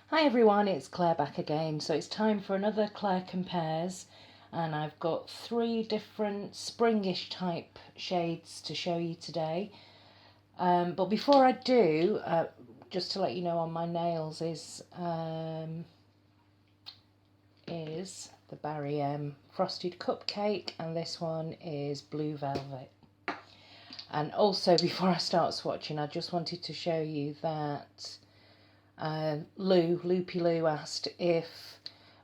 Hi everyone, it's Claire back again. So it's time for another Claire Compares, and I've got three different springish type shades to show you today. But before I do, just to let you know, on my nails is the Barry M frosted cupcake, and this one is blue velvet. And also, before I start swatching, I just wanted to show you that Loopy Lou asked if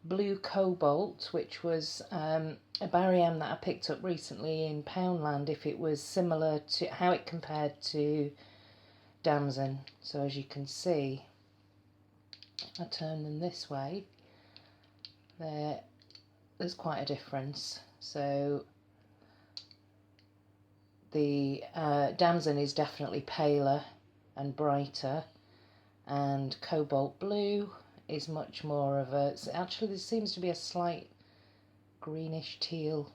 Blue Cobalt, which was a Barry M that I picked up recently in Poundland, if it was similar to how it compared to Damson. So as you can see, I turn them this way, there's quite a difference. So the Damson is definitely paler and brighter, and Cobalt Blue is much more of a, actually there seems to be a slight greenish teal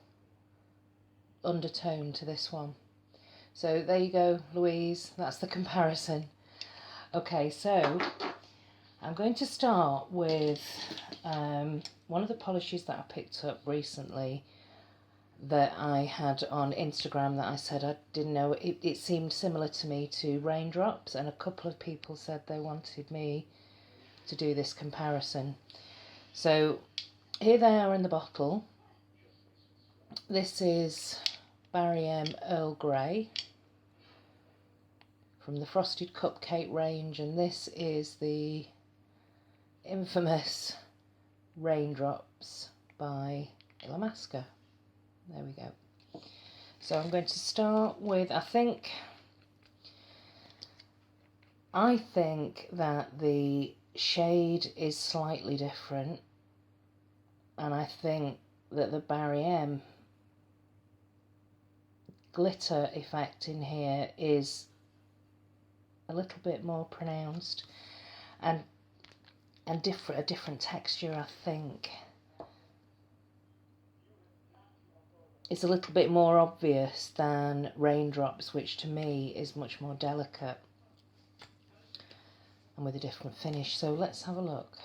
undertone to this one. So there you go, Louise, that's the comparison. Okay, so I'm going to start with one of the polishes that I picked up recently that I had on Instagram that I said I didn't know, it seemed similar to me to Raindrops, and a couple of people said they wanted me to do this comparison. So here they are in the bottle. This is Barry M Earl Grey from the Frosted Cupcake range, and this is the infamous Raindrops by Illamasqua. There we go. So I'm going to start with, I think that the shade is slightly different, and I think that the Barry M glitter effect in here is a little bit more pronounced and a different texture. I think it's a little bit more obvious than Raindrops, which to me is much more delicate and with a different finish. So let's have a look.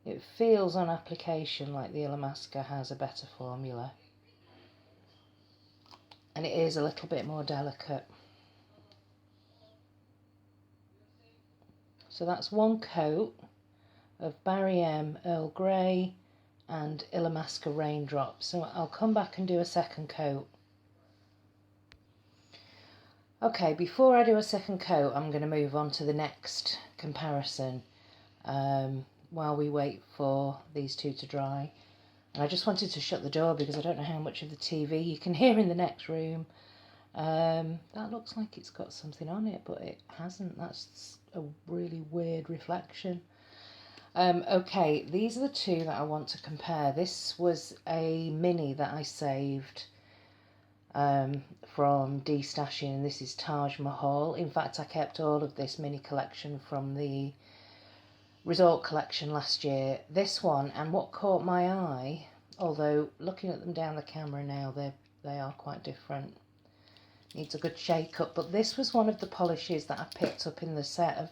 It feels on application like the Illamasqua has a better formula, and it is a little bit more delicate. So that's one coat of Barry M Earl Grey and Illamasqua Raindrops. So I'll come back and do a second coat. Okay, before I do a second coat, I'm going to move on to the next comparison while we wait for these two to dry. And I just wanted to shut the door because I don't know how much of the TV you can hear in the next room. That looks like it's got something on it, but it hasn't. That's a really weird reflection. Okay, these are the two that I want to compare. This was a mini that I saved from destashing, and this is Taj-Ma. In fact, I kept all of this mini collection from the resort collection last year. This one, and what caught my eye, although looking at them down the camera now, they are quite different. Needs a good shake up, but this was one of the polishes that I picked up in the set of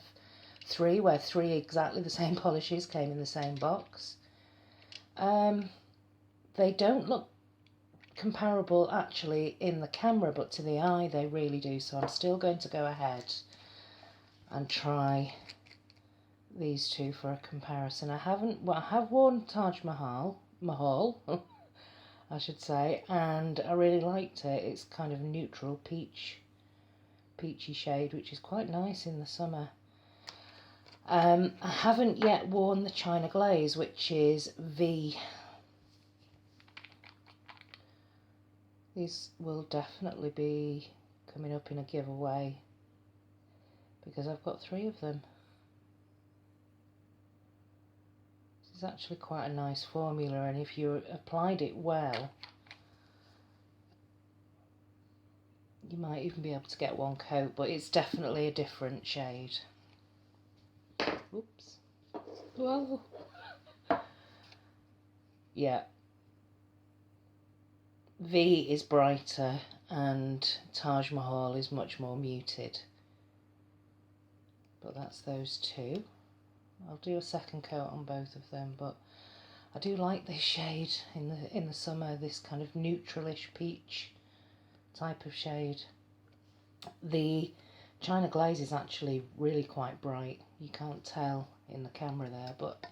three, where three exactly the same polishes came in the same box. They don't look comparable actually in the camera, but to the eye they really do, so I'm still going to go ahead and try these two for a comparison. I have worn Taj-Mahal I should say, and I really liked it. It's kind of a neutral peachy shade, which is quite nice in the summer. I haven't yet worn the China Glaze, which is V. These will definitely be coming up in a giveaway because I've got three of them. This is actually quite a nice formula, and if you applied it well, you might even be able to get one coat, but it's definitely a different shade. Oops. Whoa. Yeah. V is brighter and Taj-Mahal is much more muted. But that's those two. I'll do a second coat on both of them, but I do like this shade in the summer, this kind of neutralish peach type of shade. The China Glaze is actually really quite bright. You can't tell in the camera there, but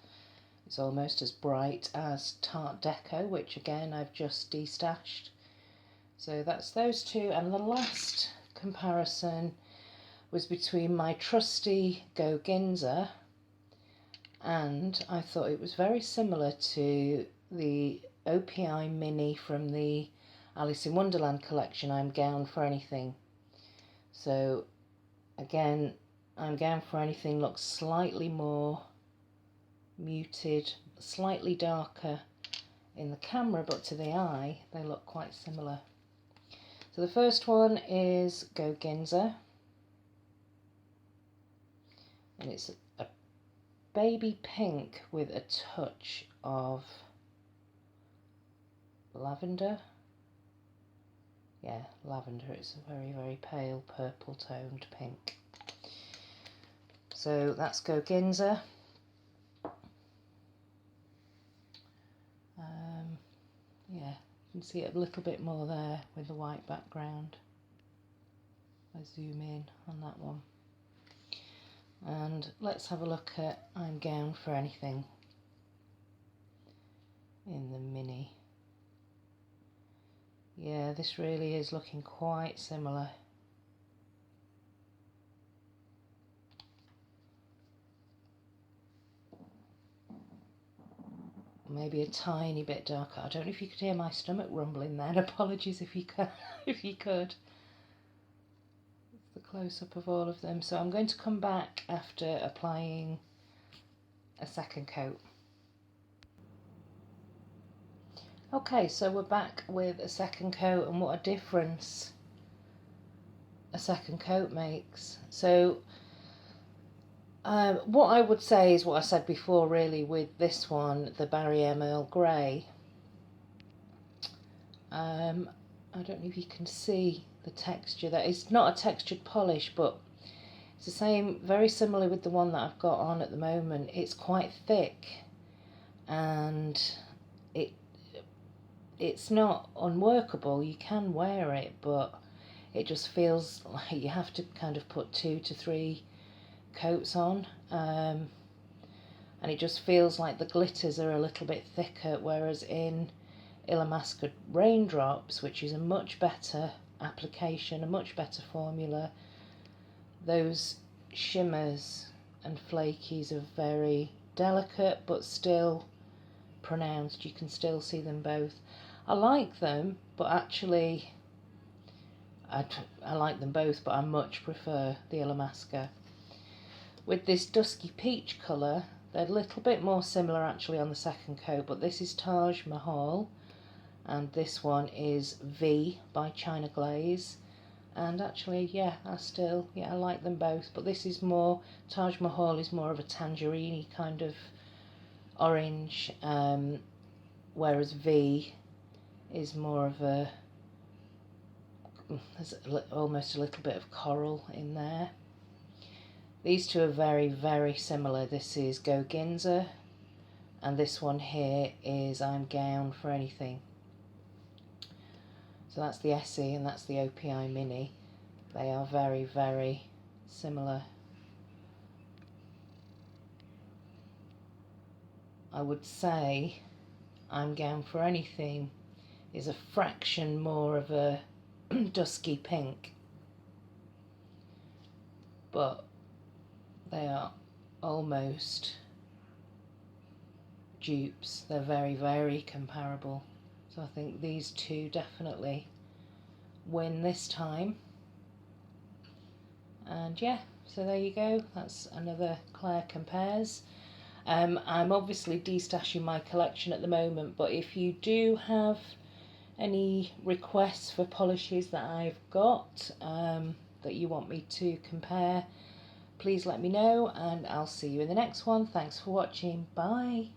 it's almost as bright as Tarte Deco, which again I've just destashed. So that's those two, and the last comparison was between my trusty Go Ginza, and I thought it was very similar to the OPI Mini from the Alice in Wonderland collection, I'm Gown for Anything. So again, I'm Gown for Anything looks slightly more muted, slightly darker in the camera, but to the eye they look quite similar. So the first one is Go Ginza, and it's a baby pink with a touch of lavender. Yeah, lavender. It's a very, very pale purple toned pink. So that's Go Ginza. Yeah, you can see it a little bit more there with the white background. I zoom in on that one. And let's have a look at I'm Gown for Anything in the mini. Yeah, this really is looking quite similar. Maybe a tiny bit darker. I don't know if you could hear my stomach rumbling then. Apologies if you could. If you could. It's the close-up of all of them. So I'm going to come back after applying a second coat. Okay, so we're back with a second coat, and what a difference a second coat makes. So what I would say is what I said before really with this one, the Barry M Earl Grey. I don't know if you can see the texture there. It's not a textured polish, but it's the same, very similar with the one that I've got on at the moment. It's quite thick, and it's not unworkable. You can wear it, but it just feels like you have to kind of put 2 to 3 coats on, and it just feels like the glitters are a little bit thicker, whereas in Illamasqua Raindrops, which is a much better application, a much better formula, those shimmers and flakies are very delicate but still pronounced. You can still see them both. I like them, but actually I like them both, but I much prefer the Illamasqua. With this dusky peach colour, they're a little bit more similar actually on the second coat, but this is Taj-Mahal and this one is V by China Glaze. And actually, yeah, I like them both, but this is more, Taj-Mahal is more of a tangerine kind of orange, whereas V is more of a, there's almost a little bit of coral in there. These two are very, very similar. This is Go Ginza, and this one here is I'm Gown for Anything. So that's the Essie and that's the OPI Mini. They are very, very similar. I would say I'm Gown for Anything is a fraction more of a dusky pink, but they are almost dupes. They're very, very comparable. So I think these two definitely win this time. And yeah, so there you go. That's another Clare Compares. I'm obviously destashing my collection at the moment, but if you do have any requests for polishes that I've got that you want me to compare, please let me know, and I'll see you in the next one. Thanks for watching. Bye.